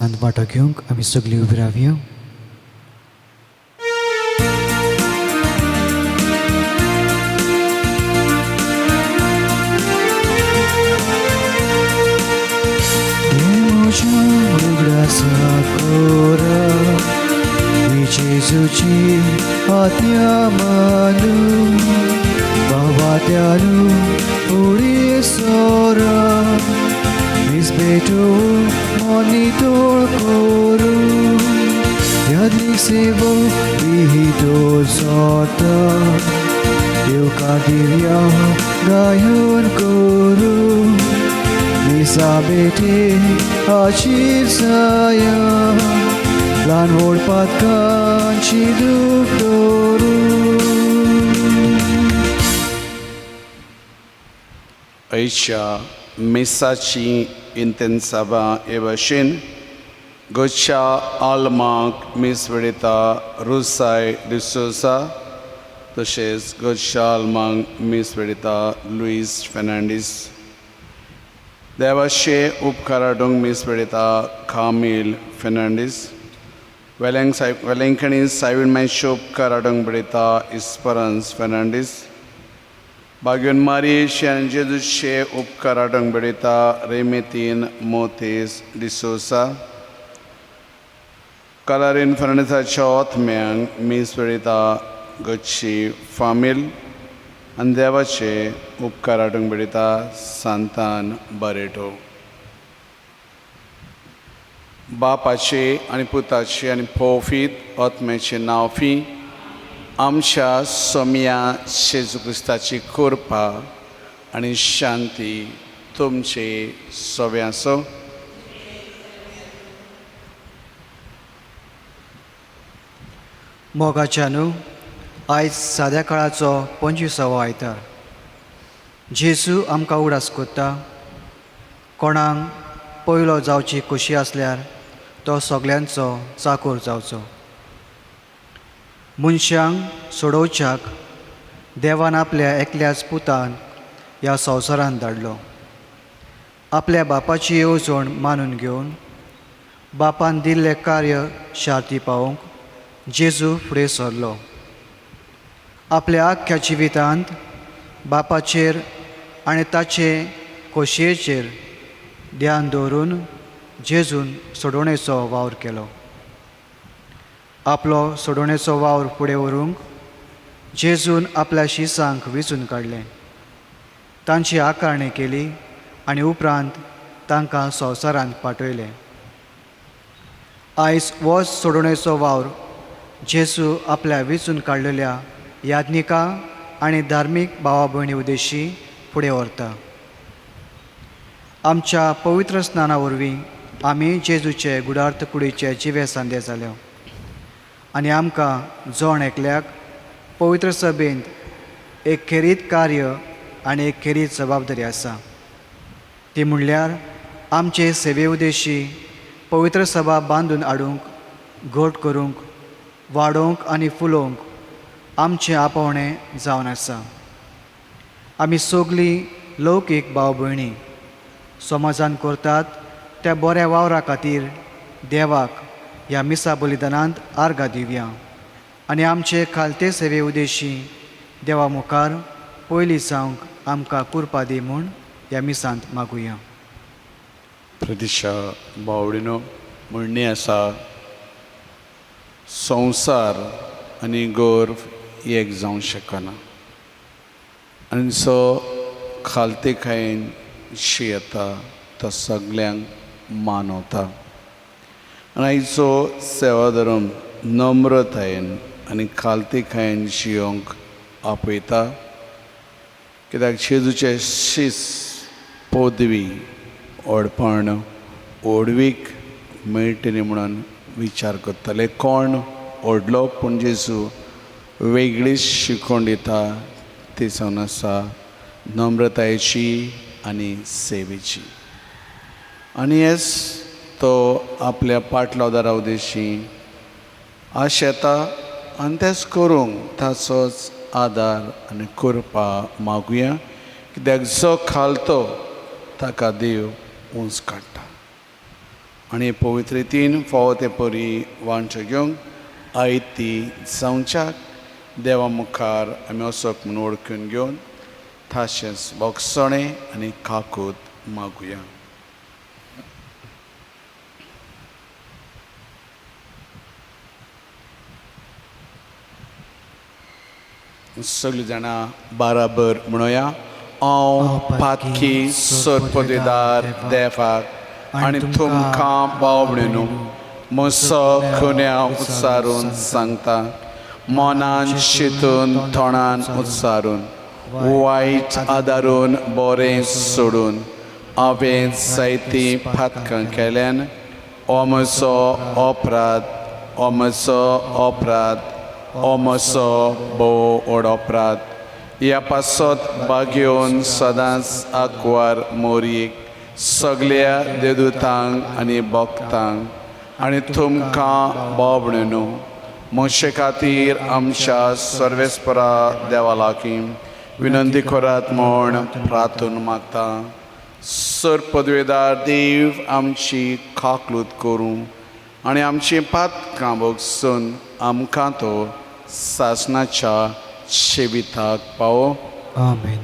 And वांटो घेवंक आमी सगळीं उबी रावया. उगडासा कोरा Jesuci atiamalu Bavatialu urisora Misbetu monitor koru Yadlik sevo vihito sota Eukardiria gayon koru Misabete achir saya Lan wolpatkan hidup doru. Aisha mesaci intensava evashin Gocha almak misverita Rusai D'Souza तशेंच गोच्या almak misverita Luis Fernandes देवाचे उपकाराडूंक misverita Camil Fernandes Wellington Simon Manshop Karadong Brita Esperance Fernandes Bagion Marie Shan Jedushe Up Karadong Brita Remetin Motes D'Souza Kalarin Fernandez Chot Meang Miss Brita Gochi Famil and Devache Up Karadong Brita Santan Barreto बापाचे आणि पुताचे आणि पवित्र आत्म्याचे नांवफी आमच्या सोम्या जेजू क्रिस्ताची कृपा आणि शांती तुमचे सगळ्यांचो मोगाच्यानू आयज साद्या काळाचो 25वा आयतार जेजू आमकां उडास कोत्ता कोणाक पयलो जावची खोशी आसल्यार तो सगळ्यांचो चाकोर जावचो मनशांक सोडोवच्याक देवान आपल्या एकल्याच पुतान ह्या संवसारांत धाडलो आपल्या बापाची येवजण मानून घेवन बापान दिल्लें कार्य शार्ती पावोवंक जेजू फुडें सरलो आपल्या आख्या जिवितांत बापाचेर आनी ताचे खोशयेचेर ध्यान दवरून जेजून सोडवणेचो वावर केलो आपलो सोडवणेचो वावर फुडें व्हरूंक जेजून आपल्या शिसांक वेंचून काडलें तांची आकारणी केली आनी उपरांत तांकां संवसारांत पाठयलें आयज हो सोडवणेचो वावर जेजू आपल्या वेंचून काडलेल्या याज्ञिकां आनी धार्मीक भावा भयणी उद्देशी फुडें व्हरता आमच्या पवित्र स्नाना वरवीं आमी जेजूचे गुडार्थ कुडीचे जिवे सांदे जाल्यो आनी आमकां जोण एकल्याक पवित्र सभेंत एक खेरीत कार्य आनी एक खेरीत जबाबदारी आसा ती म्हणल्यार आमचे सेवे उद्देशी पवित्र सभा बांदून हाडूंक घट करूंक वाडोवंक आनी फुलोवंक आमचें आपोवणें जावन आसा आमी सगळीं लौकीक भाव भयणी समाजान करतात त्या बऱ्या वावरा खातीर देवाक ह्या मिसा बलिदानांत आर्गां दिवया आनी आमचे खालते सेवे उद्देशी देवा मुखार पयलीं जावंक आमकां कृपा दी म्हूण ह्या मिसांत मागुया प्रदिशा बावडीनो म्हणणी आसा संवसार आनी गौरव एक जावंक शकना आनी सो खालतेकायेन शी येता तो सगळ्यांक मानवता आनी आयचो सेवा धर्म नम्रतायेन आनी खालतेकायेन जियोंक आपयता कित्याक जेजूचे शीस पदवी ओडपण ओडवीक मेळटली म्हणून विचार करताले कोण ओडलो पूण जेजू वेगळीच शिकोवण दिता ती जावन आसा नम्रतायेची आनी सेवेची आनी हेच तो आपल्या पाटलावदारा उद्देशी आशेता आनी तेच करूंक ताचोच आदार आनी कृपा मागुया कित्याक जो खालतो ताका देव उंच काडटा आनी पवित्र रितीन फावो ते परी वांटो घेवंक आयज ती जावच्याक देवा मुखार आमी वचप म्हूण वळखून घेवन ताशेंच बोगसणे आनी काकूत मागुया. सगळीं जाणां बराबर म्हणुया. हांव पातकी सोरपदेदार देवाक आनी तुमकां बावणेनू म्हजो खुन्या उच्चारून सांगता, मनान चिंतून तोंडान उच्चारून वायट आदारून बरें सोडून हांवें जायतीं पातकां केल्यान हो म्हजो अपराध, हो म्हजो अपराध, हो म्हजो भोव व्हड अपराध. ह्या पासत बागेवन सदांच आंकवार मोरयेक सगळ्या देदूतांक आनी भक्तांक आनी तुमकां बावणेनू म्हजे खातीर आमच्या सर्वेस्परा देवा लागीं विनंती करात म्हूण प्रार्थना मागता. सर पदवेदार देव आमची काकलूत करूं आनी आमची पातकां भोगसून आमकां तो सासणाच्या शेविताक पावो. आमेन.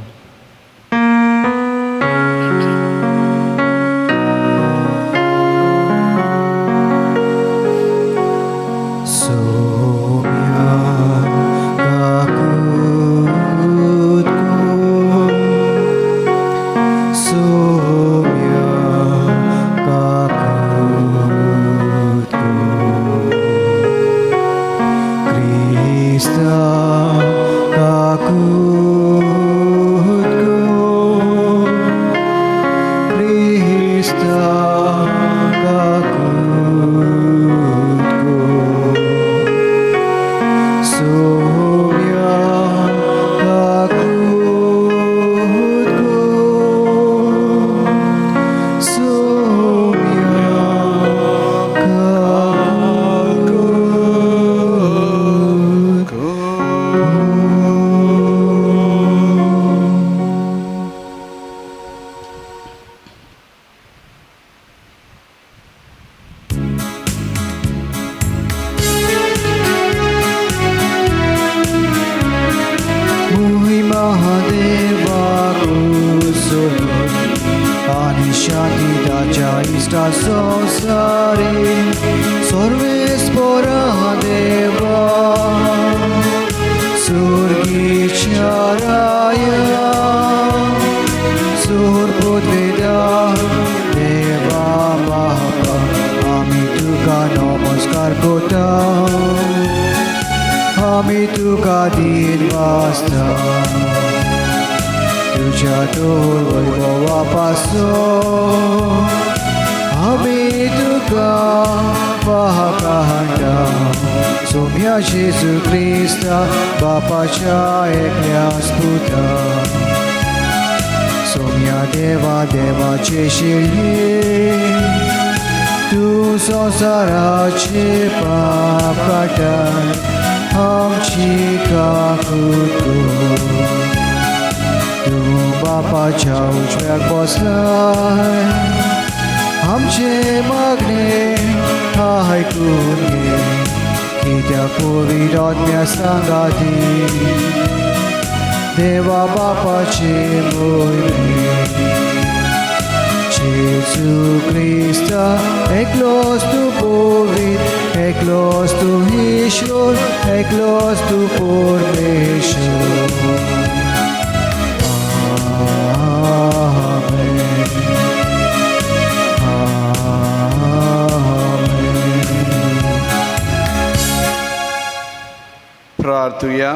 प्रार्थुया.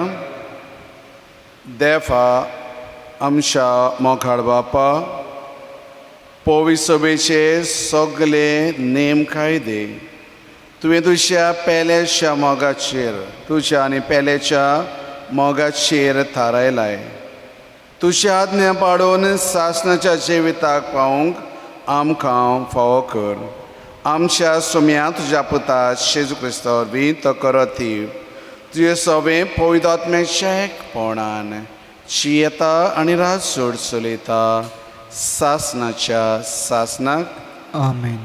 देवा आमच्या मोखाड बापा, पवित्र सभेचे सगळे नेम कायदे तुवें तुज्या पेल्याच्या मोगाचेर तुज्या आनी पेल्याच्या मोगाचेर थारायलाय. तुज्या आज्ञा पाडून सासणाच्या जिविताक पावूंक आमकां फावो कर. आमच्या सुम्या तुज्या पुता जेजू क्रिस्ता वरवीं तो करती तुजे सभे पवित्र आत्म्याच्या एकपणान जियेता आनी राजसोड चलयता सासणाच्या सासनाक. आमेन.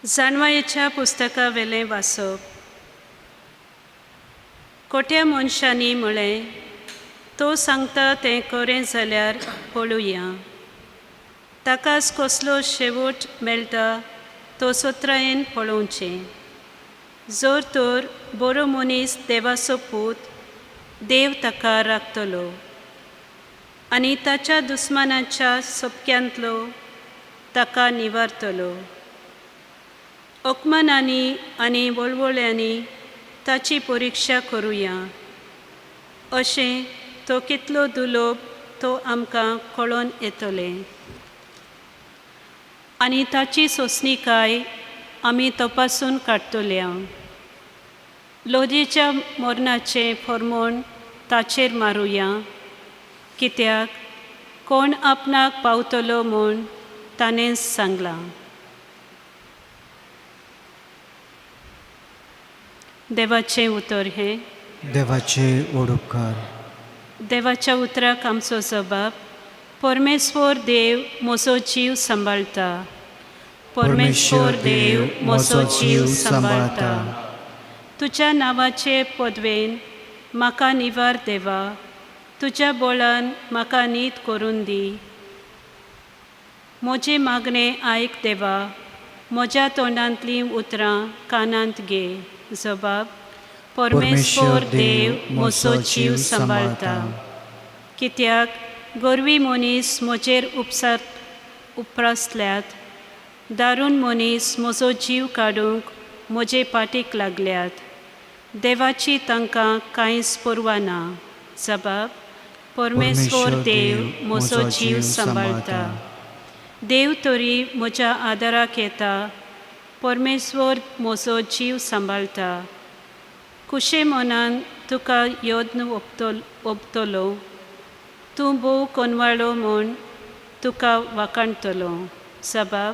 जाणवायेच्या पुस्तका वेलें वाचप. कोट्या मनशांनी म्हळें, तो सांगता तें खरें जाल्यार पळोवया. ताकाच कसलो शेवट मेळटा तो सोत्रायेन पळोवचें. जर तर बरो मनीस देवाचो पूत, देव ताका राखतलो आनी ताच्या दुस्मानाच्या सोबक्यांतलो ताका निवारतलो. अपमानांनी आनी वळवळ्यांनी ताची परिक्षा करुया. अशें तो कितलो दुलोभ तो आमकां कळोन येतलें. आनी ताची सोंसणीकाय आमी तपासून काडटल्या. लोदयेच्या मरणाचें फर्मोण ताचेर मारुया, कित्याक कोण आपणाक पावतलो म्हूण ताणेंच सांगलां. देवाचें उतर हें. देवाचे ओडुपकार. देवाच्या उतराक आमचो जबाब. परमेश्वर देव म्हजो जीव सांबाळटा. परमेश्वर देव म्हजो जीव सांबाळटा. तुज्या नांवाचे पदवेन म्हाका निवार देवा. तुज्या बळान म्हाका न्हीद करून दी. म्हजें मागणें आयक देवा. म्हज्या तोंडांतलीं उतरां कानांत घे. जबाब. परमेश्वर देव म्हजो जीव सांबाळटा. कित्याक गोरवी मनीस म्हजेर उपरासल्यात. दारूण मनीस म्हजो जीव काडूंक म्हजे पाटीक लागल्यात. देवाची तांकां कांयच पर्वा ना. जबाब. परमेश्वर देव म्हजो जीव सांबाळटा. देव तरी म्हज्या आदाराक येता. परमेश्वर म्हजो जीव सांबाळटा. कुशे मनान तुका योद्न ओंपतलो. तूं भोव कोनवाळो म्हूण तुका वाखाणतलो. जबाब.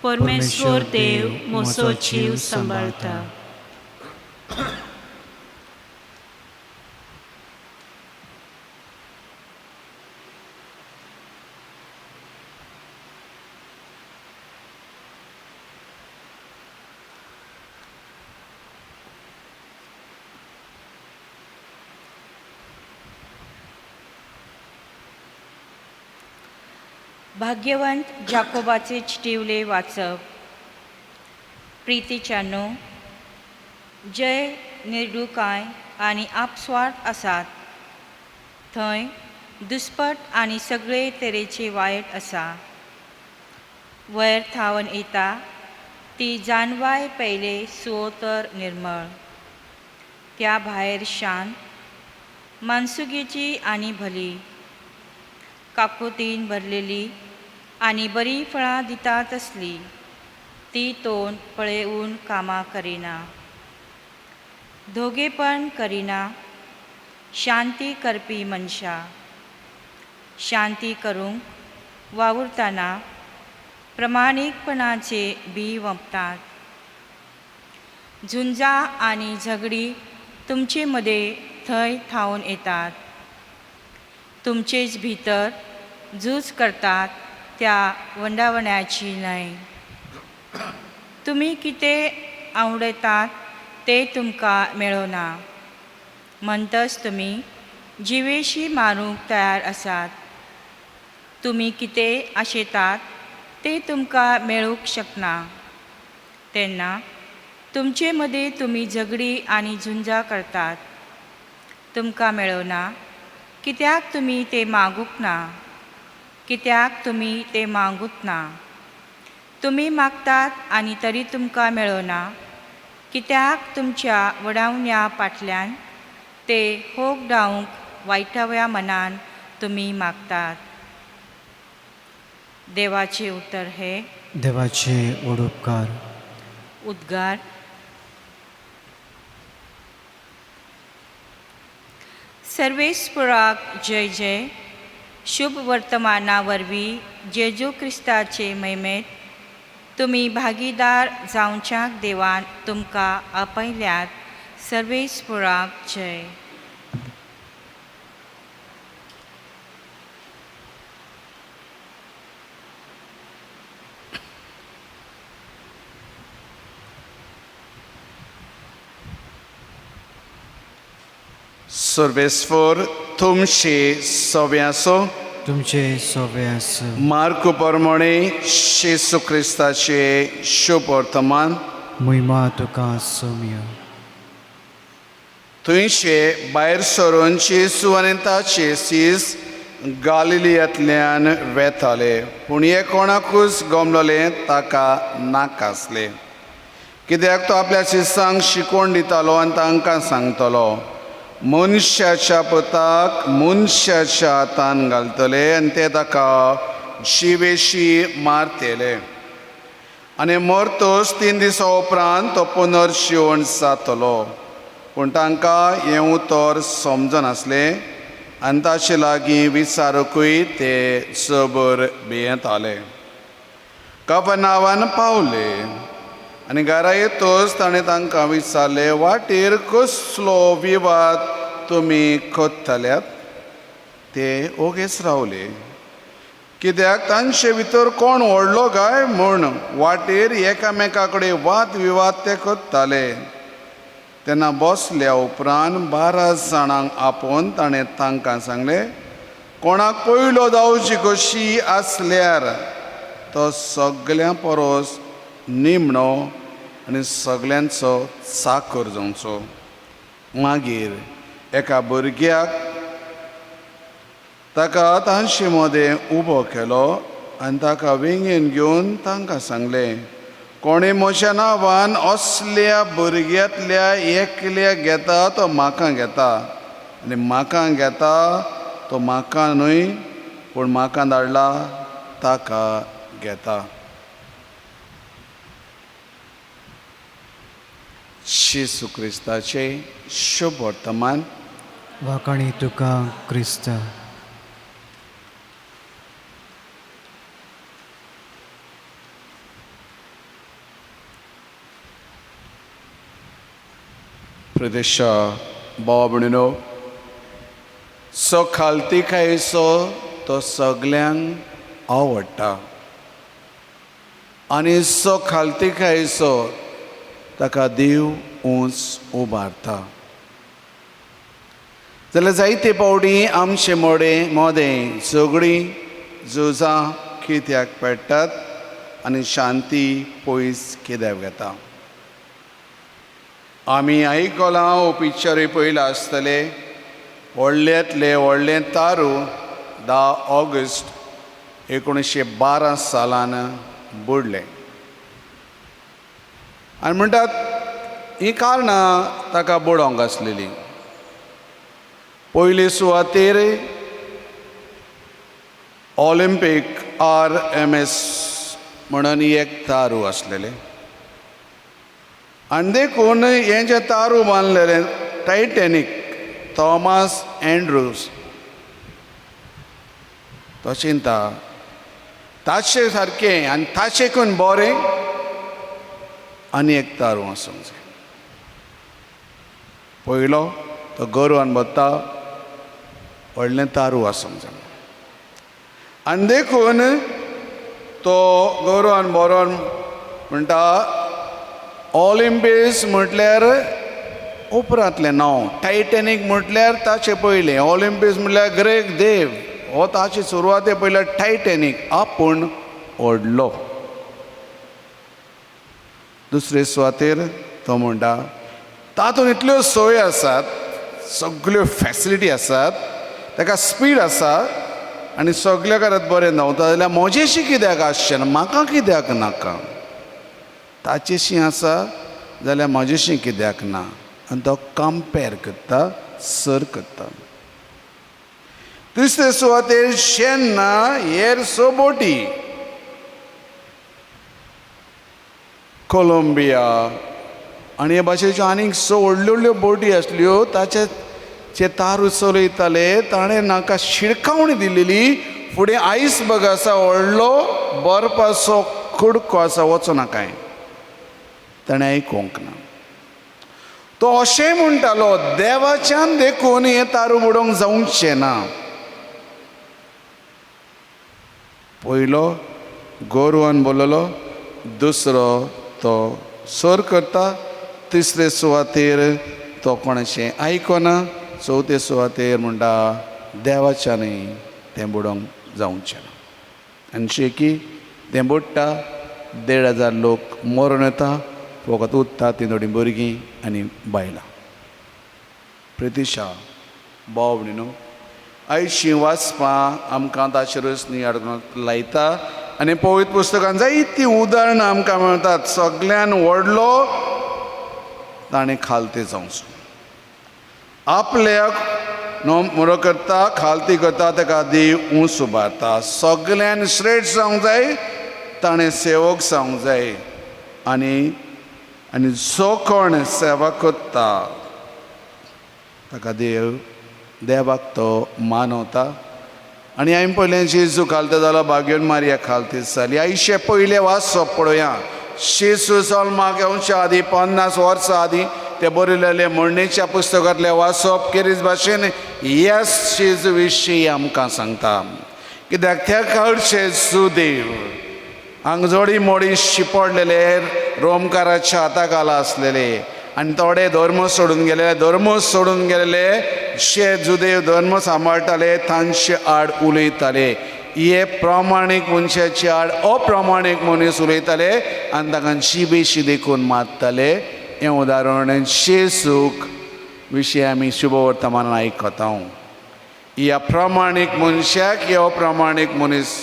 परमेश्वर देव म्हजो जीव सांबाळटा. भाग्यवंत जाकोबाचे चिटिवले वाचप. प्रितीच्यानो, जंय निर्डुकाय आनी आपस्वार्थ आसात, थंय दुस्पट आनी सगळे तरेचे वायट आसा. वयर थावन येता ती जानवाय पयले सुओतर निर्मळ. त्या भायर शांत, मानसुगेची आनी भली, काकुतीन भरलेली आनी बरी फळां दिता तसली. ती तोंड पळेवून कामां करिना, धोगेपण करिना. शांती करपी मनशा शांती करूंक वावुरतना प्रमाणीकपणाचे बी वंपतात. झुंजा आनी झगडी तुमचे मदें थंय थावन येतात. तुमचेच भितर झूज करतात त्या वंडावण्याची न्हय. तुमी कितें आवडटात तें तुमकां मेळना. म्हणटच तुमी जिवेशी मारूंक तयार आसात. तुमी कितें आशेतात तें तुमकां मेळूंक शकना. तेन्ना तुमचे मदें तुमी झगडी आनी झुंजा करतात. तुमकां मेळना कित्याक तुमी तें मागूंक ना. कित्याक तुमी तें मागूंक ना. तुमी मागतात आनी तरी तुमकां मेळना. कित्याक तुमच्या वडावण्या फाटल्यान तें होग डावंक वायटाव्या मनान तुमी मागतात. देवाचे उतर हे. देवाचे ओडुपकार. उद्गार. सर्वेस्पराक जय जय. शुभ वर्तमाना वरवीं जेजू क्रिस्ताचे महिमेत तुमी भागीदार जावच्याक देवान तुमकां आपयल्यात. सर्वेस्पराक जय. सर्वेस्वर तुमचे सव्यासो तुमचे सोवे आसूं. मार्क प्रमाणे येशू क्रिस्ताचे शुभ वर्तमान महिमा तुका सोम्य. थंयचे भायर सरून येशू आनी ताचे सीस गालिलियांतल्यान वेताले, पूण हे कोणाकूच गमलोले ताका नाकासले, कित्याक तो आपल्या शिसांक शिकवण दितालो आनी तांकां सांगतलो, मनशाच्या पुताक मनशाच्या हातान घालतले आनी ते ताका जिवेशी मारतले, आनी मरतोच 3 दिसां उपरांत तो पुनर्जीवन जातलो. पूण तांकां हें उतर समजनासलें आनी ताचे लागीं विचारूंकूय ते सबूर भियेताले. कफरनावान पावले आनी घरा येतच ताणें तांकां विचारलें, वाटेर कसलो विवाद तुमी कोत्तल्यात? ते ओगेच रावले, कित्याक तांचे भितर कोण व्हडलो काय म्हूण वाटेर एकामेका कडेन वाद विवाद ते कोत्ताले. तेन्ना बसल्या उपरांत 12 जाणांक आपोवन ताणें तांकां सांगलें, कोणाक पयलो जावची कशी आसल्यार तो सगळ्यां परस निमणो आनी सगळ्यांचो चाकर जावचो. मागीर एका भुरग्याक ताका तांचे मदें उबो केलो आनी ताका विंगेन घेवन तांकां सांगलें, कोणें म्हज्या नांवान असल्या भुरग्यांतल्या एकल्याक घेता तो म्हाका घेता, आनी म्हाका घेता तो म्हाका न्हय पूण म्हाका धाडला ताका घेता. येशू क्रिस्ताचे शुभ वर्तमान. वाकाणी तुका क्रिस्त. प्रदेशा भाव भयणीनो, खालती खायचो तो सगल्यांक आवडटा आनी खालती खायचो ताका देव उंच उबारता. जाल्यार जायते पावटी आमचे मोदें झगडीं झुजां कित्याक पेट्टात आनी शांती पयस कित्याक घेता. आमी आयकलां हो पिक्चरूय पयला आसतले, व्हडल्यांतलें व्हडलें तारू 10 ऑगस्ट 1912 सालान बुडलें. आनी म्हणटात ही कारणां ताका बुडोंक आसलेलीं. पयले सुवातेर ऑलिंपीक RMS म्हणून एक तारू आसलेलें, आनी देखून हें जें तारू बांदलेलें टायटॅनीक थॉमस एंड्रूज, तो चिंता ताचे सारकें आनी ताचेकून बरें आनी एक तारू आसूंक जाय. पयलो तो गोरवान बसता, व्हडलें तारू आसूंक जाय. आनी देखून तो गोरवान बरोवन म्हणटा, ऑलिंपिक्स म्हटल्यार उपरांतलें नांव, टायटॅनीक म्हटल्यार ताचे पयलें, ऑलिंपिक्स म्हटल्यार ग्रेक देव, हो ताची सुरवाते पयल्यार टायटॅनीक आपूण व्हडलो. दुसरे सुवातेर तो म्हणटा, तातूंत इतल्यो सोय आसात, सगळ्यो फॅसिलिटी आसात, ताका स्पीड आसा आनी सगळे करत बरें धांवता, जाल्यार म्हजेशी कित्याक आसचें ना, म्हाका कित्याक नाका? ताचेशी आसा जाल्यार म्हजेशी कित्याक ना? आनी तो कंपेर करता, सर करता. तिसरे सुवातेर जेन्ना हेर बोटी कोलंबिया आनी हे भाशेच्यो आनीक व्हडल्यो व्हडल्यो बोटी आसल्यो, ताचे तारू चलयताले, ताणें नाका शिडकावणी दिलेली, फुडें आयसबर्ग आसा, व्हडलो बर्फाचो कुडको आसा, वचूं नाकाय. ताणें आयकूंक ना. तो अशें म्हणटालो, देवाच्यान देखून हें तारू बुडोवंक जावचें ना. पयलो गोरवान बोललो, दुसरो तो सर करता, तिसरे सुवातेर तो कोणाचें आयकना, चवथे सुवातेर म्हणटा देवाच्यानय तें बुडोवंक जावचें ना. आनी शेकी तें बुडटा 1,500 लोक मरून येता, फकत उरता ती थोडीं भुरगीं आनी बायलां. प्रितिशा भाव भयणीनो, आयचीं वाचपां आमकां ताचेरूच न्ही हाडून लायता आनी पवित्र पुस्तकांत जायतीं उदाहरणां आमकां मेळटात. सगळ्यान व्हडलो ताणें खालती जावचो. आपल्याक म्हणो करता, खालती करता, ताका देव उंच उबारता. सगळ्यान श्रेश्ठ जावंक जाय, ताणें सेवक जावंक जाय. आनी जो कोण सेवा करता ताका देवाक तो मानवता. आनी हांवें पयलें जेजू खालतो जालो, भाग्योन मारया खालती जाली. आयशे पयले वाचप पळोवया. जेजू जल्माक येवच्या आदीं 50 वर्सां आदीं ते बरयलेले म्हणणेच्या पुस्तकांतले वाचप केरीज भाशेन ह्याच जेजू विशीं आमकां सांगता. कित्याक त्या काळचे सुदेव आंगजोडी मोडी शिपडलेले रोमकाराच्या हाताखाला आसलेले आनी थोडे धर्म सोडून गेलेले जे जुदेव धर्म सांबाळटाले तांचे आड उलयताले. हे प्रामाणीक मनशाचे आड अप्रामाणीक मनीस उलयताले आनी ताका जिबेशी देखून मारताले. हें उदाहरण जेजूक विशीं आमी शुभ वर्तमानान आयकता. ह्या प्रामाणीक मनशाक हे अप्रामाणीक मनीस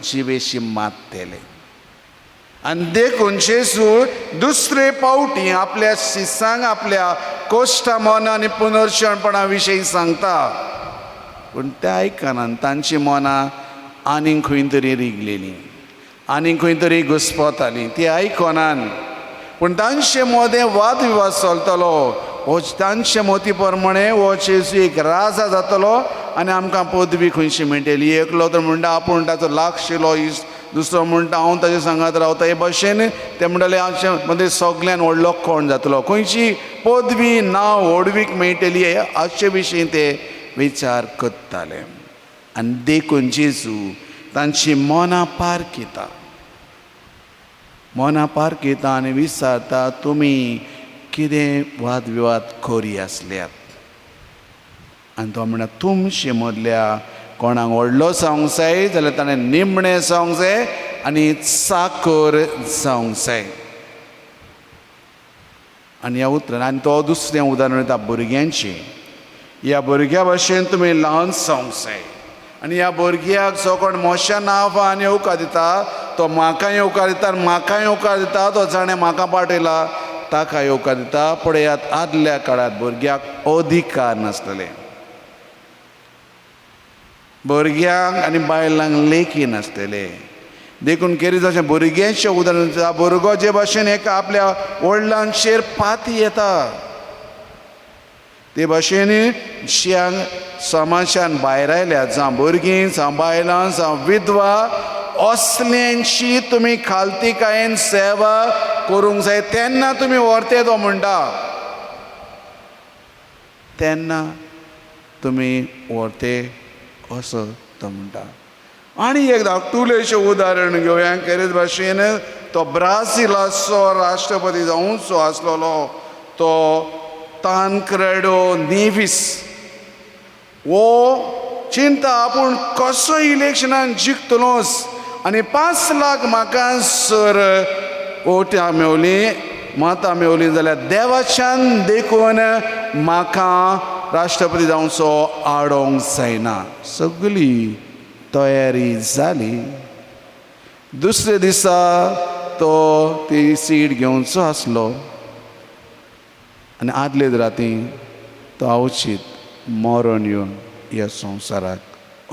जिबेशी मारतले. आनी देखून जेजू दुसरे फावटी आपल्या शिसांक आपल्या कोश्टा मना आनी पुनर्शणपणा विशीं सांगता. पूण ते आयकना. तांची मनां आनीक खंय तरी रिगलेलीं, आनीक खंय तरी घुस्पतालीं. ती आयकनान. पूण तांचे मदें वाद विवाद चलतलो. हो तांचे मती प्रमाणे हो जेजू एक राजा जातलो आनी आमकां पदवी खंयची मेळटली. एकलो तर म्हणटा आपूण ताचो लागशिलो इश्ट, दुसरो म्हणटा हांव ताचे सांगात रावता. हे भाशेन ते म्हणटाले आमचे मदें सगळ्यान व्हडलो कोण जातलो, खंयची पदवी नांव व्हडवीक मेळटली, हाचे विशीं ते विचार करताले. आनी देखून जेजू तांची मनां पारखिता आनी विचारता, तुमी कितें वाद विवाद करी आसल्यात. आनी तो म्हणटा तुमचे मदल्या कोणाक व्हडलो जावंक जाय जाल्यार ताणें निमणें जावंक जाय आनी चाकर जावंक जाय. आनी ह्या उतरान आनी तो दुसरें उदाहरण दिता भुरग्यांचें. ह्या भुरग्या भाशेन तुमी ल्हान जावंक जाय. आनी ह्या भुरग्याक जो कोण मोशा नांवान येवकार दिता तो म्हाका येवकार दिता, म्हाका येवकार दिता तो जाणें म्हाका पाठयला ताका येवकार दिता. पळयात आदल्या काळांत भुरग्याक अधिकार नासलेले. भुरग्यांक आनी बायलांक लेखी नासलेले. देखून केरी जशें भुरग्यांचें उदाहरण दिता. भुरगो जे भाशेन एका आपल्या वडिलांचेर पाती येता ते भाशेन ज्यांक समाजान भायर आयल्यात, जावं भुरगीं जावं बायलां जावं विधवा, असल्यांची तुमी खालतीकायेन सेवा करूंक जाय. तेन्ना तुमी व्हरते तो म्हणटा, तेन्ना तुमी व्हरते असो तो म्हणटा. आनी एक धाकटुलेशें उदाहरण घेवया. केरीत भाशेन तो ब्राझिलाचो राष्ट्रपती जावंचो आसलेलो तो तांक्रेडो नेवीस. वो चिंता आपूण कसो इलेक्शनान जिखतलोच आनी 5 लाख म्हाका जर वोटां मेवलीं, मतां मेवलीं जाल्यार देवाच्यान देखून म्हाका राष्ट्रपती जावचो आडोंक जायना. सगळी तयारी जाली. दुसरे दिसा तो ती सीट घेवचो आसलो आनी आदले राती तो अवचीत मरण येवन ह्या संवसाराक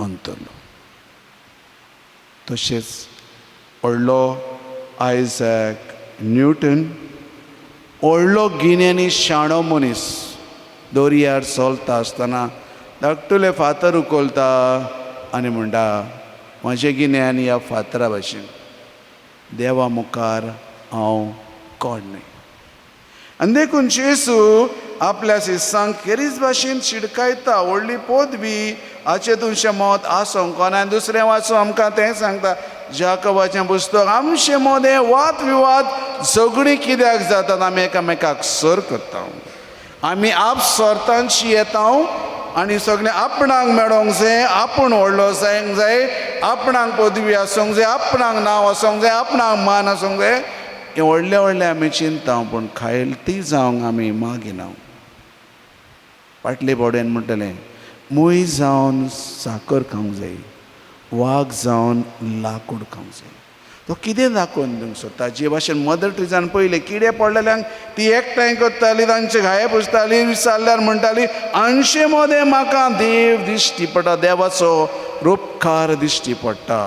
अंतलो. तशेंच व्हडलो आयझॅक न्यूटन, व्हडलो गिन्यानी शाणो मनीस, दर्यार चलता आसतना धाकटुले फातर उखलता आनी म्हणटा म्हजें गिन्यान ह्या फातरा भाशेन, देवा मुखार हांव कोण न्हय. आनी देखून जेजू आपल्या शिसांक केरीच भाशेन शिडकायता. व्हडली पदवी हाचे तुमचें मत आसूंक ना. आनी दुसरें वाचून आमकां तें सांगता जाकोबाचें पुस्तक, आमचे मदें वाद विवाद झगडीं कित्याक जातात? आमी एकामेकाक सर करता, आमी आप सर्तांची येता आनी सगळें आपणाक मेळोंक जाय, आपूण व्हडलो जावंक जाय, आपणाक पदवी आसूंक जाय, आपणाक नांव आसूंक जाय, आपणाक मान आसूंक जाय, हें व्हडलें व्हडलें आमी चिंता, पूण खायलती जावंक आमी मागिना. फाटले बोडेन म्हणटलें मूय जावन साकर खावंक जाय, वाग जावन लाकूड खावंक जाय. तो कितें दाखोवन दिवंक सोदता? जे भाशेन मदर ट्रिजान पयलें किडे पडलेल्यांक ती एकठांय करताली, तांचे घाये पुसताली, विचारल्यार म्हणटाली 80 मदें म्हाका देव दिश्टी पडटा, देवाचो उपकार दिश्टी पडटा.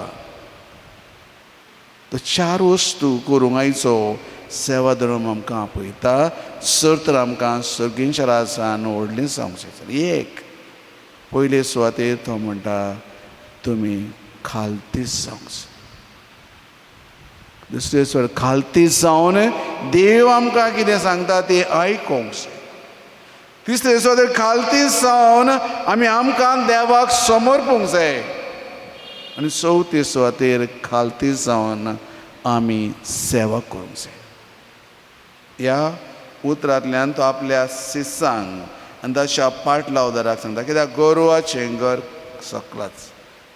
तो 4 वस्तू करूंक आयचो सेवा धर्म आमकां आपयता. सर्तर आमकां सर्गेश्वरासान व्हडलीं जावंक जाय. एक पयले सुवातेर तो म्हणटा तुमी खालतीच जावंक जाय. दुसरे सुवात खालतीच जावन देव आमकां कितें सांगता तें आयकोंक जाय. तिसरे सुवातेर खालतीच जावन आमी आमकां देवाक समर्पूंक जाय. आनी चवथे सुवातेर खालतीच जावन आमी सेवा करूंक जाय. ह्या उतरांतल्यान तो आपल्या शिष्यांक आनी तशा पाटलावदाराक सांगता, कित्याक गोरवाचें घर सकलाच.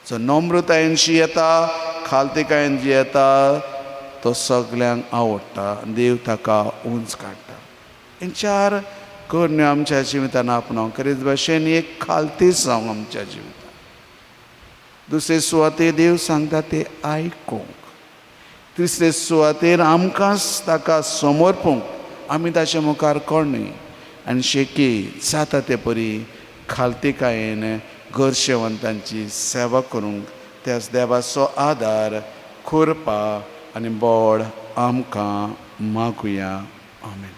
जो नम्रतायेन जी येता, खालतीकायेन जी येता, तो सगल्यांक आवडटा. देव ताका उंच काडटा. हे 4 करण्यो आमच्या जिवितान आपणावंक करीत भाशेन एक खालतीच जावंक आमच्या जिवितान. दुसरे सुवातेर देव सांगता ते आयकूंक. तिसरे सुवातेर आमकांच ताका समर्पूंक, आमी ताचे मुखार कोणूय. आनी शेकी जाता ते परी खालतीकायेन गरजेवंतांची सेवा करूंक त्याच देवाचो आदार, कृपा आनी बोड आमकां मागुया. आमेन.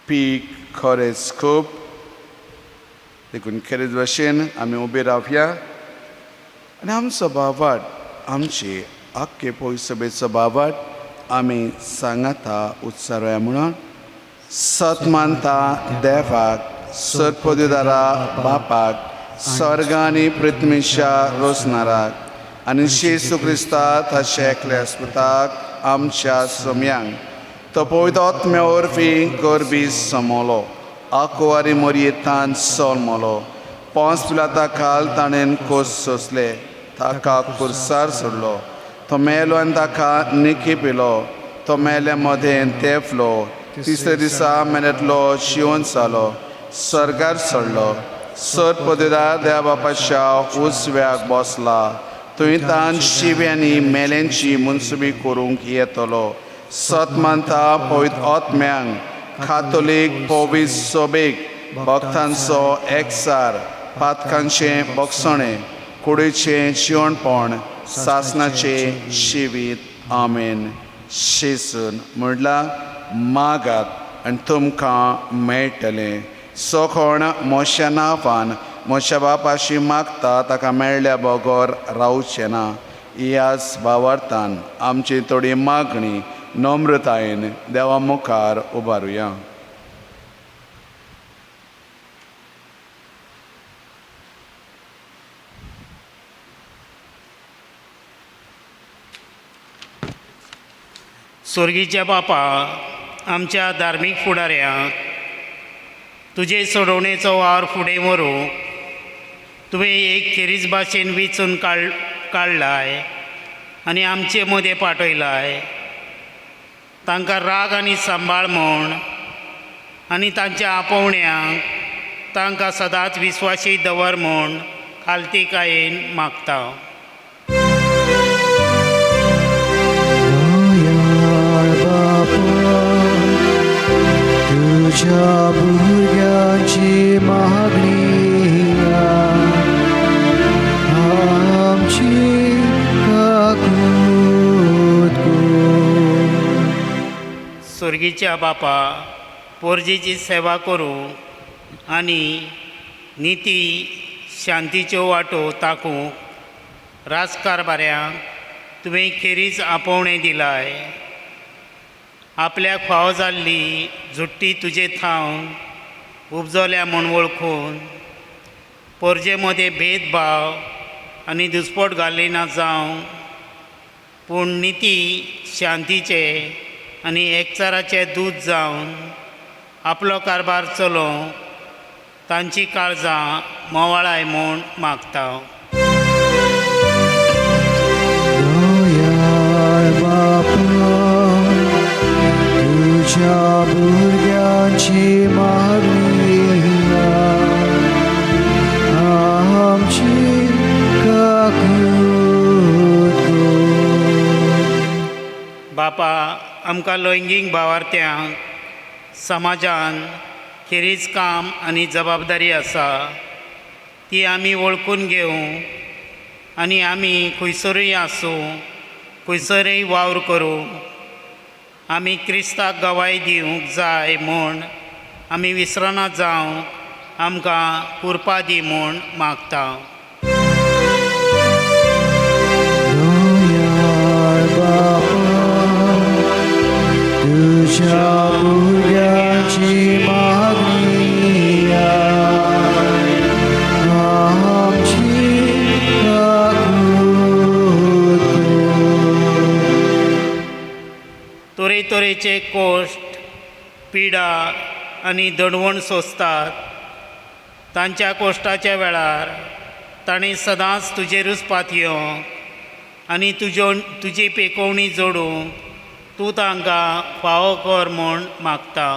पीक खरेंच खूब. देखून खरेंच भाशेन आमी उबे रावया आनी आमचो बाबाट, आमची आख्खे पयसभेचो बाबाट आमी सांगाता उत्सरुया म्हणून. सत मानता देवाक, सर्पोदिदारा बापाक, स्वर्ग आनी पृथ्वीच्या रोसनाराक आनी येशू क्रिस्ता ताचे एकल्या सुताक आमच्या सोम्यांक तो पवित्र आत्म्या वरवीं गरबीस समोलो, आकुवारी मोरयेंतान सोलमलो. पोंस पिलाता खाल ताणें खोस सोंसले, ताका खुर्सार सोडलो. तो मेलो आनी ताका निखी पिलो. तो मेल्या मदें तेफलो. तिसरे दिसा मेरेंतलो शिवून जालो, स्वर्गार चडलो. सर्पोदिदार देवा बापाच्या उजव्याक बसला. थंय तान शिव्यांनी मेल्यांची मुनसुबी करूंक येतलो. सत मानता पवित्र आत्म्यांक, कातोलीक पवित्र सोबेक, भक्तांचो एकसार, पातकांचें बोगसणें, कुडीचें जिवणपण, सासणाचें जिवीत. आमेन. शेसून म्हणला मागात आनी तुमकां मेळटलें. सो कोण म्हज्या नांवान म्हज्या बापाशी मागता ताका मेळ्ळ्या बगर रावचें ना. ह्याच भावार्थान आमची थोडी मागणी नम्रतायेन देवा मुखार उबारुया. स्वर्गीच्या बापा, आमच्या धार्मीक फुडाऱ्यांक तुजे सोडवणेचो वावर फुडें व्हरूंक तुवें एक खेरीज भाशेन वेंचून काडलाय आनी आमचे मदें पाठयलाय. तांकां राग आनी सांबाळ म्हूण आनी तांच्या आपोवण्यांक तांकां सदांच विस्वासी दवर म्हूण खालतीकायेन मागता. तुझ्या भुरग्यांची मागणी आमची स्वर्गीच्या बापा, पोरजेची सेवा करूंक आनी निती शांतीच्यो वाटो ताकूंक राजकारभाऱ्यांक तुवें खेरीज आपोवणें दिलाय. आपल्याक फावो जाल्ली झुट्टी तुजे थावन उपजोल्या म्हूण वळखून पोरजे मदें भेदभाव आनी दुस्पट घालिना जावं, पूण निती शांतीचे आनी एकचाराचे दूत जावन आपलो कारभार चलोवंक तांची काळजां मोवाळाय म्हूण मागता. दयाळ बापा, तुझ्या भुरग्यांची मागणी आमची काकूत कर. बापा, आमकां लैंगीक भावार्थ्यांक समाजान खेरीज काम आनी जबाबदारी आसा ती आमी वळखून घेवंक आनी आमी खंयसरूय आसूं, खंयसरूय वावर करूं, आमी क्रिस्ताक गवाय दिवंक जाय म्हूण आमी विसरना जावंक आमकां कुरपा दी म्हूण मागता. दयाळ बापा, तुझ्या भुरग्यांची मागणी आमची काकूत कर. तरेचे कोश्ट, पिडा आनी दडवण सोंसतात. तांच्या कोश्टाच्या वेळार ताणें सदांच तुजेरूच पातयोवंक आनी तुजी पेकोवणी जोडूंक तूं तांकां फावो कर म्हूण मागता.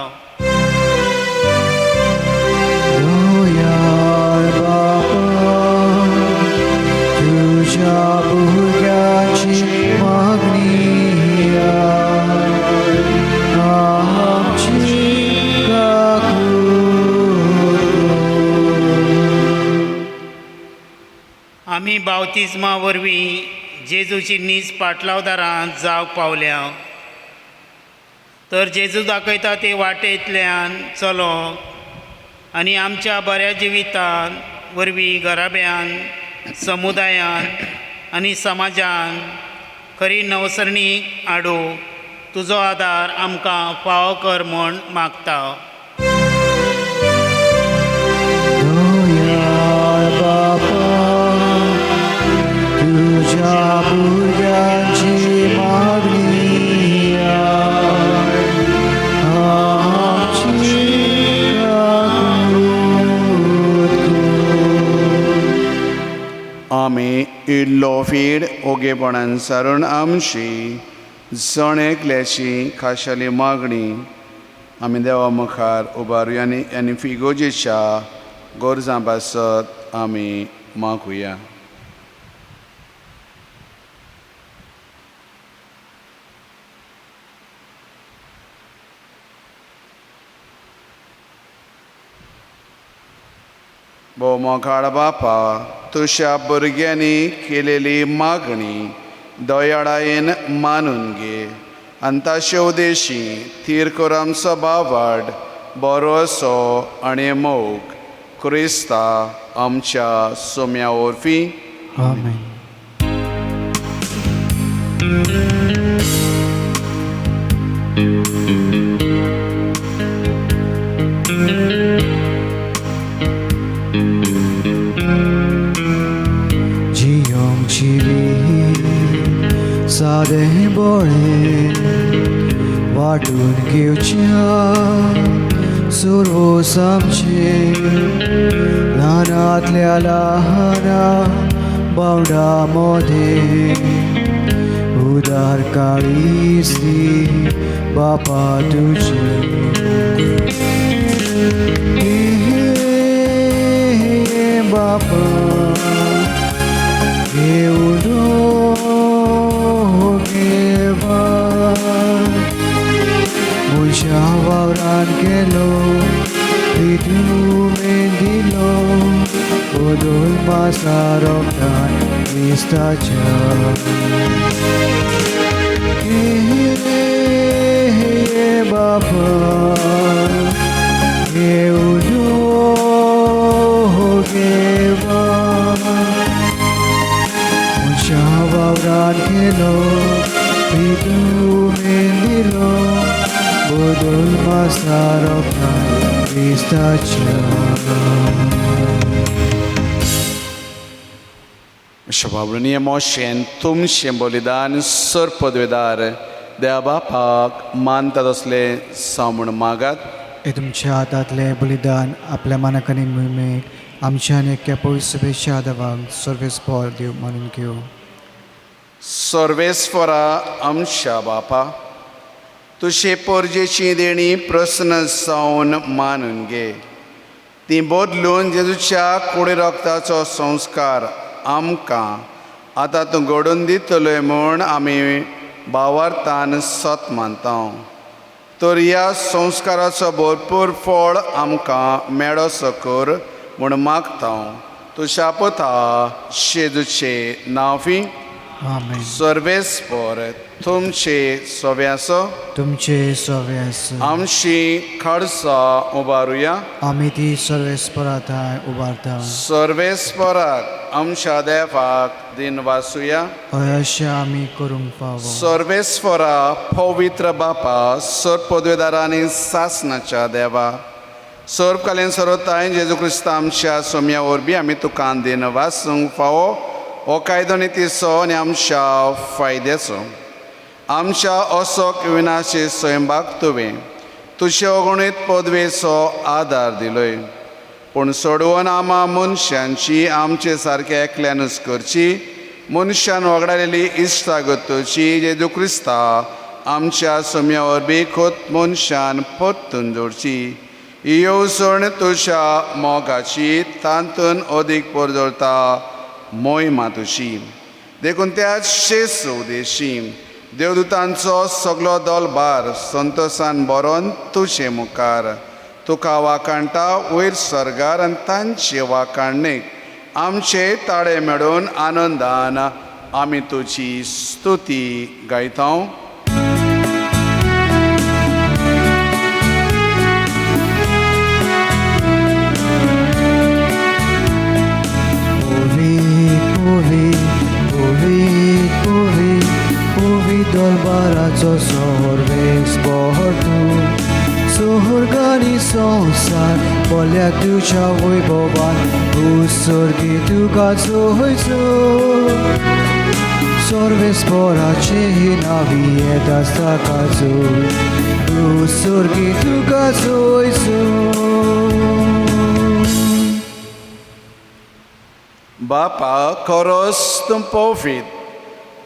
दयाळ बापा, तुझ्या भुरग्यांची मागणी आमची काकूत कर. आमी बावतिजमा वरवीं जेजूची नीज पाटलावदारांत जावंक पावल्या, तर जेजू दाखयता ते वाटेंतल्यान चलोवंक आनी आमच्या बऱ्या जिवितान वरवीं घराब्यान, समुदायान आनी समाजान खरी नवसरणीक हाडूंक तुजो आदार आमकां फावो कर म्हूण मागता. दयाळ बापा, तुझ्या भुरग्यांची मागणी आमची काकूत कर. आमी इल्लो फीड ओगेपणान सारून आमची जणेकल्याची खाशेली मागणी आमी देवा मुखार उबारुया आनी फिगोजेच्या गोरजां पासत आमी मागुया. भोव मोगाळ बापा, तुज्या भुरग्यांनी केलेली मागणी दयाळायेन मानून घे आनी ताचे उद्देशी थीर कर आमचो भावाड बरो असो आनी मोग क्रिस्ता आमच्या सोम्या वरवीं. आमेन. सादें बोळें वाटून घेवच्या सुरोस आमचे ल्हानांतल्या ल्हाना बावडा मोदें उदार काळीसी बापा तुजी. बापा घेऊन मुझ्या वावरान गेलो तुवें दिलो बदल मासा रोगदान क्रिस्ताच्या. बापा घेऊन ulma sarokna Cristacia. Shababrani Moshen Tum Shembolidan Sur Podvedar देवा बापाक मानतात असले सामूण मागात. हे तुमच्या हातांतले बलिदान आपल्या मानाकानी मोहिमेक आमच्या आनी एक्या पवित्र सभेच्या आदाराक सर्वेस्पर देव मानून घेऊ. सर्वेस्परा आमच्या बापा, तुझे पोरजेची देणी प्रसन्न जावन मानून घे. ती बदलून जेजूच्या कुडी रक्ताचो संस्कार आमकां आतां तूं घडोवन दितलोय म्हूण आमी भावार्थान सत मानता. तर ह्या संस्काराचो भरपूर फळ आमकां मेळो सकर म्हूण मागता. तूं शापता शेजूचे नांवी. आमेन. सर्वेस्पर तुमचे सव्यासो तुमचे सव्यास आमची खडसां उबारुया. आमी ती सर्वेस्पराताय उबारता. सर्वेस्पराक आमच्या देवाक दिन वासुया. हय अशें आमी करूंक फावो. सर्वेस्परा पवित्र बापा, सर पदवेदारांनी सासनाच्या देवा, सर्वकालीन सर्वताय जेजू क्रिस्त आमच्या सोम्या वरवीं आमी तुका दिन वासूंक फावो. हो कायदो नितीचो आनी आमच्या फायद्याचो. आमच्या असोक विनाशी स्वयंभाग तुवें तुजे अगणीत पदवेचो आदार दिलोय. पूण सोडवून आमा मनशांची आमचे सारके एकल्यानूच करची. मनशान वगडायलेली इश्टागतोची जेजू क्रिस्ता आमच्या सोम्या वरवीं खोत मनशान परतून जोडची. ही येवजण तुज्या मोगाची तांतून अदीक परजोळता मोहिमा तुशी. देखून त्या शेस उदेशी देवदूतांचो सगलो दलबार संतोशान बरोवन तुजे मुखार तुका वाकाणटा वयर सर्गार आनी तांचे वाकाणणेक आमचे ताळे मेळून आनंदान आमी तुजी स्तुती गायता. दरबाराचो सर्वेस्पर तूं. सुहर्गानी संवसार बोल्या तुज्या वैभवान उत्सर्गी तुका चोयचो. सर्वेस्पराचे ही नावी येता ताका चोय उत्सर्गी तुका चोयचो. बापा खरोच तूं पवित्र.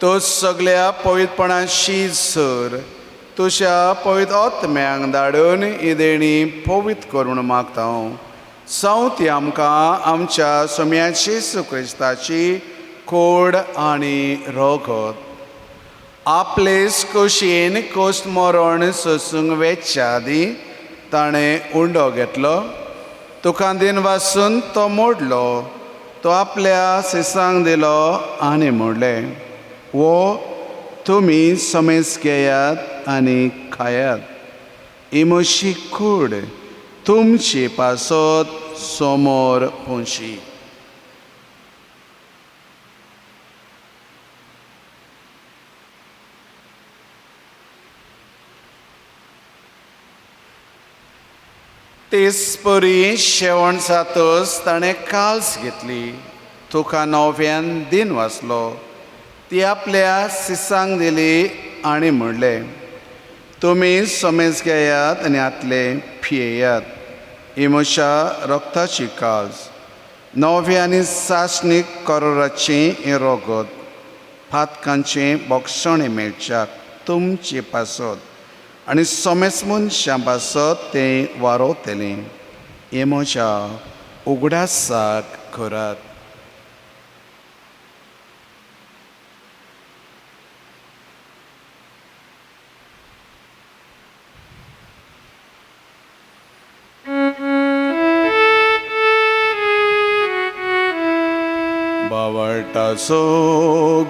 तो सगळ्या पवित्रपणाची सर तुज्या पवित्र आत्म्यांक धाडून ही देणी पवित्र करून मागता. जावं ती आमकां आमच्या सोम्याची येशू क्रिस्ताची कोड आनी रगत आपलेच खोशयेन कोस्त मरण सोसूंक वेच्या आदी ताणें उंडो घेतलो. तुका दिन वाचून तो मोडलो. तो आपल्या शिसांक दिलो आनी म्हणलें, वो तुमी समेज घेयात आनी खायात. ही म्हजी कूड तुमची पासत समोर पोंशी. तेच परी शेवण जातच ताणें काल्स घेतली. तुका नव्यान दिन वाचलो. ती आपल्या शिसांक दिली आनी म्हणलें, तुमी समेज घेयात आनी आतले पियेयात. ही म्हज्या रक्ताची काल्स, नवे आनी सासणीक कराराचें हें रगत, फातकांचें बोगसणें मेळच्याक तुमची पासत आनी समेज मनशां पासत तें वारोतलें. हें म्हज्या उगडासाक करात. Bavartaso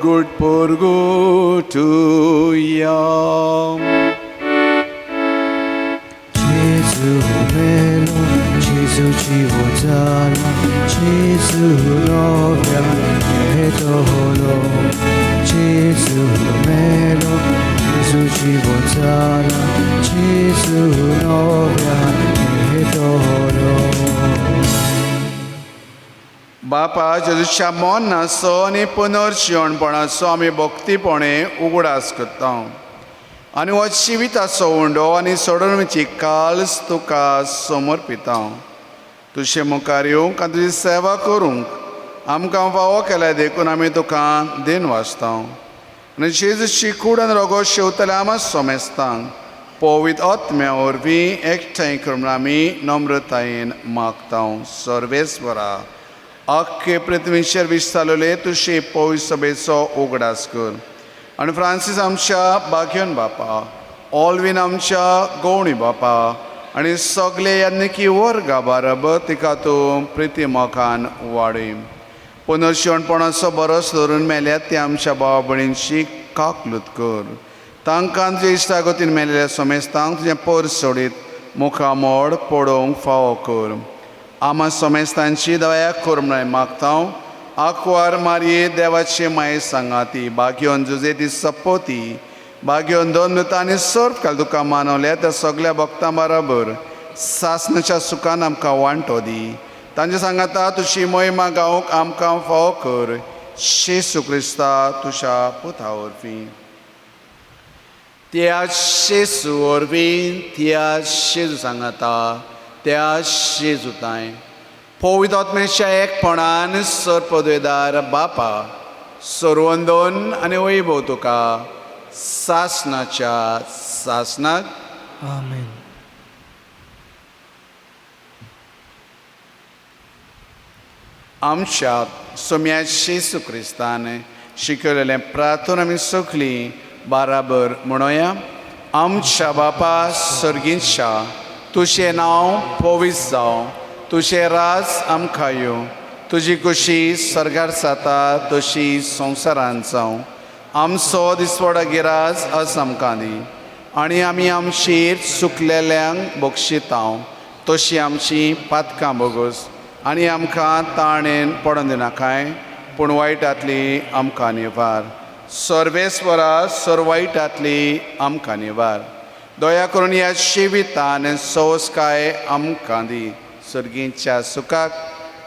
good purgutuya. Gesù melo, Gesù ci votala, Gesù novia, e tolo. Gesù melo, Jesu 지고 자라 Jesu novia hedoro बापा जेजूच्या मोन्नाचो आनी पुनर्जीवणपणाचो आमी भक्तीपणे उगडास करता आनी हो जिविताचो उंडो आनी सोडणुची काल्स तुका समर्पिता तुजे मुखार येवंक आनी तुजी सेवा करूंक आमकां फावो केल्या देखून आमी तुका दिन वाजता आनी जेजूची कूड आनी रोगो शेवतले आमी सोमेस्तां पवित्र आत्म्या वरवीं एकठांय करून आमी नम्रतायेन मागता सर्वेस्वरा आख्खे पृथ्वीचेर विस्तारलेले तुजे पवित्र सभेचो उगडास कर आनी फ्रांसीस आमच्या बाग्योन बापा ऑल्वीन आमच्या गवणी बापा आनी सगळे यान्निकी वर्गा बाराबर तिका तूं प्रिती मोखान वाडय पुनर्जीवणपणाचो बरोस धरून मेल्यात ते आमच्या भावा भयणींची काकलूत कर तांकां तुजे इश्टागतीन मेलेल्या सोमेस्तांक तुजें पर सोडीत मुखामोड पडोवंक फावो कर आमा सोमेस्तांची दया कर म्हणून मागता आंकवार मारये देवाचे माये सांगाती बाग्योन जुजे ती सपोती बाग्योन दोन मितांनी सर्व काल तुका मानवल्या त्या सगळ्या भक्तां बरोबर सासणाच्या सुखान आमकां वांटो दी तांचे सांगाता तुजी महिमा गावंक आमकां फावो कर येशू क्रिस्ता तुज्या पुता वरवीं त्या येशू वरवीं त्या येशू सांगाता त्या येशूताय पवित्र आत्म्याच्या एकपणान सर पदवेदार बापा सर्वंदोन आनी वैभव तुका सासणाच्या सासणाक आमेन आमच्या सोम्या येशू क्रिस्तान शिकयलेलें प्रार्थना आमी सगळीं बराबर म्हणोया आमच्या बापा सर्गीच्या तुजें नांव पवित्र जावं तुजें राज आमकां येवं तुजी खुशी स्वर्गार जाता तशी संवसारांत जावं आमचो दिसवडो गिराज आज आमकां दी आनी आमी आमचेर चुकलेल्यांक बक्षिता तशी आमची पातकां बोगोस आनी आमकां ताणेन पडोवन दिनाकाय पूण वायटांतली आमकां निवार सर्वेस्वरा सर्वायटांतली आमकां निवार दया करून ह्या जिवितान संस्काय आमकां दी सर्गीच्या सुखाक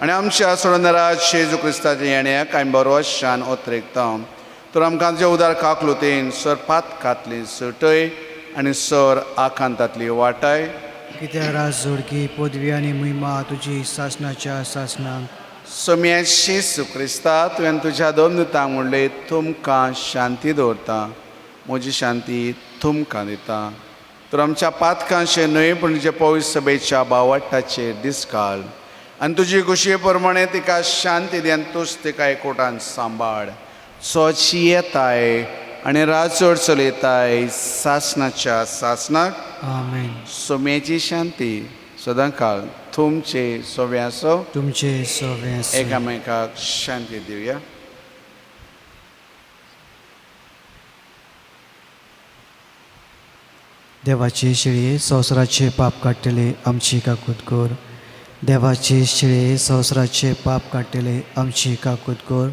आनी आमच्या सोडणारा जेजू क्रिस्ताच्या येण्याक आमी बरो शान ओत्रेकता तर आमकां तुजे उदार काकलुतेन सर पातकांतली सुटय आनी सर आकांतांतली वाटाय कित्याक राज जोडकी पदवी आनी महिमा तुजी सासणाच्या सासणाक सोम्या येशू क्रिस्ता तुवें तुज्या दोन दुतांक म्हणलें तुमकां शांती दवरता म्हजी शांती तुमकां दिता तर आमच्या पातकांचे न्हय पूण तुजे पवित्र सभेच्या बावटाचेर दीस घाल आनी तुजी खुशये प्रमाणे तिका शांती दी आनी तूंच तिका एकवटान सांबाळ चोची येताय आनी राजोड चलयताय सासणाच्या सासणाक आमेन सोम्याची शांती सदां काळ तुमचे सोव्यासो तुमचे सवे एकामेकाक शांती दिवया देवाचे शिळे संवसाराचे पाप काडटले आमची काकूत कर देवाचे शिळे संवसाराचे पाप काडटले आमची काकूत कर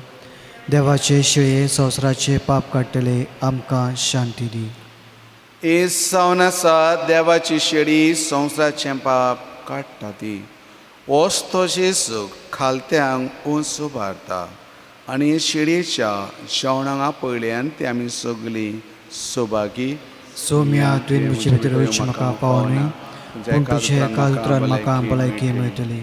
देवाचे शिळे संवसाराचे पाप काडटले आमकां शांती दी हे सावन आसा देवाची शेळी संवसाराचें पाप काडटा ती वस्तो जेजूक खालत्यांक उंच उबारता आनी शेळयेच्या जेवणां पयल्यान ती आमी सगळीं सुभागी सोम्या तुवें म्हजे भितर वयचें म्हाका पावो न्हय पूण तुजे कालत्रान म्हाका भलायकी मेळटली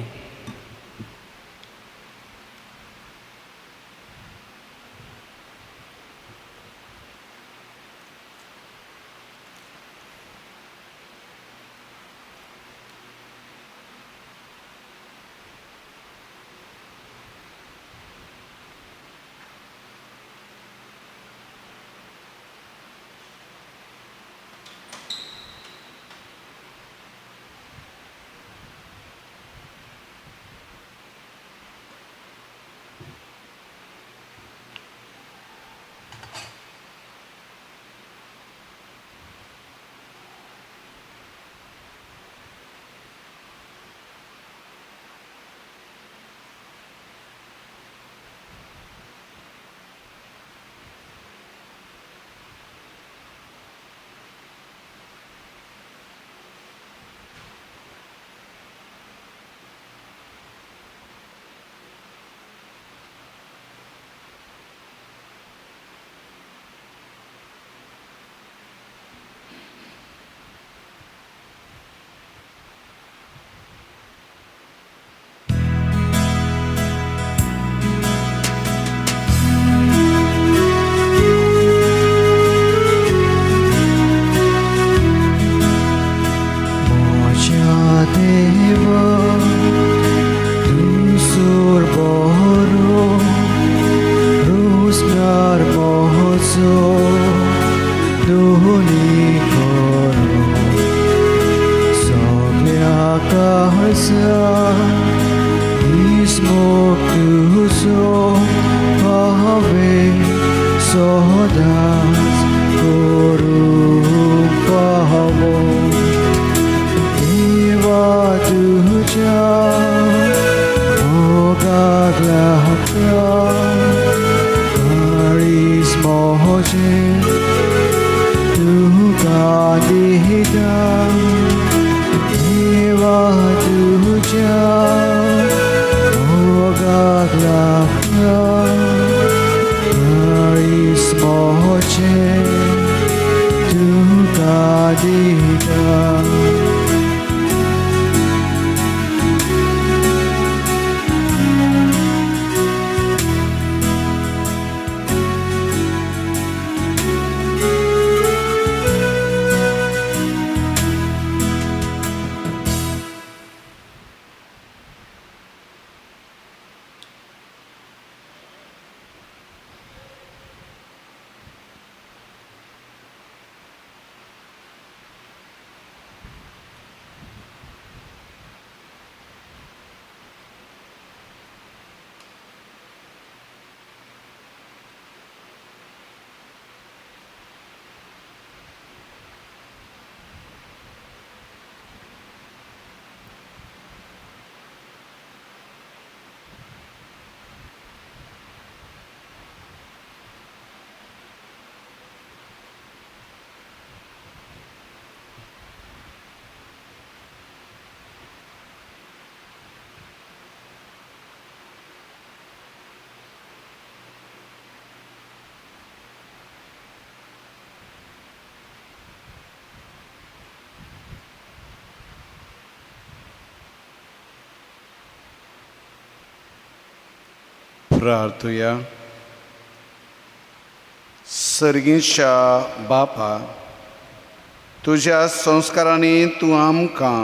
प्रार्थुया. सर्गीच्या बापा, तुज्या संस्कारांनी तूं आमकां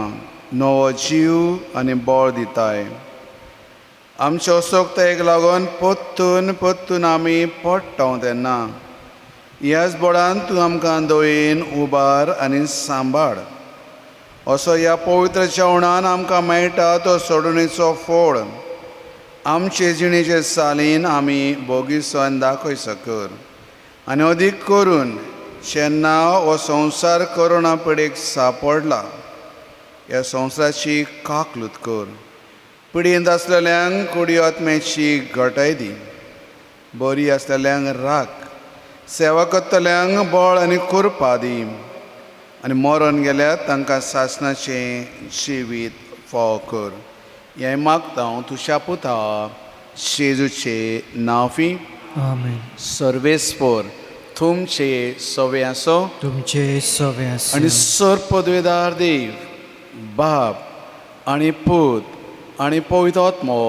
नवो जीव आनी बळ दिताय. आमच्या असोक्तायेक लागून पोत्तून आमी पडटा तेन्ना ह्याच बळान तूं आमकां दोयेन उबार आनी सांबाळ. असो ह्या पवित्र जेवणान आमकां मेळटा तो सोडणीचो फळ आमचे जिणेचे सालीन आमी बोगीसोन दाखय सकर. आनी अदीक करून जेन्ना हो संवसार कोरोना पिडेक सांपडला, ह्या संवसाराची काकलूत कर. पिडींत आसलेल्यांक कुडी आत्म्याची घटाय दी. बरी आसलेल्यांक राख. सेवा करतल्यांक बळ आनी कुरपा दी. आनी मरण गेल्यार तांकां सासणाचें जिवीत फाव कर. हें मागता हांव तुज्या पुता जेजूचे नांवी. आमेन. सर्वेस्पर तुमचे सवे आसो तुमचे सवे आसूं. आनी सर पदवेदार देव, बाप आनी पूत आनी पवित्र आत्मो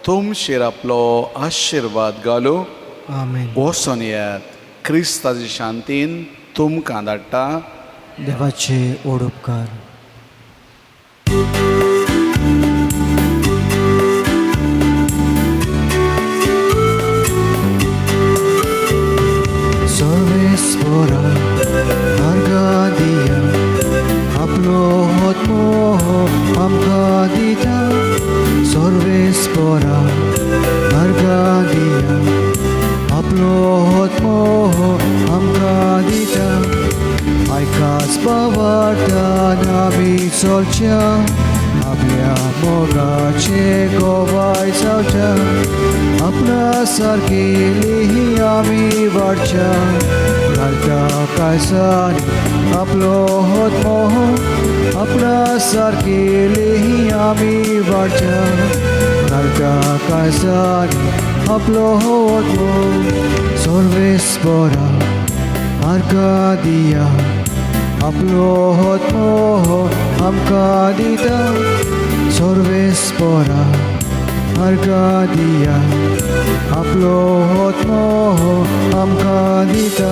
तुमचेर आपलो आशिर्वाद घालूं. आमेन. वचून येयात. क्रिस्ताचे शांतीन तुमकां धाडटा. देवाचे ओड उपकार. Sorvespora Argadia Aplo hotmo amgadita. Sorvespora Argadia Aplo hotmo amgadita. Aikas bavarta nabi solcia आपल्या मोगाचे गोवाय जावच्या. आपणा सारकेली आमी वाडच्या. घालता कायसानी आपलो होत मोह. आपणा सारकेली आमी वाडच्या. घालता कायसानी आपलो होत मोह. सर्वेस्परा आर्कादिया आपलो होत मोह आमकां दिता. सर्वेस्परा आर्कादिया आपलो होत मोह आमकां दिता.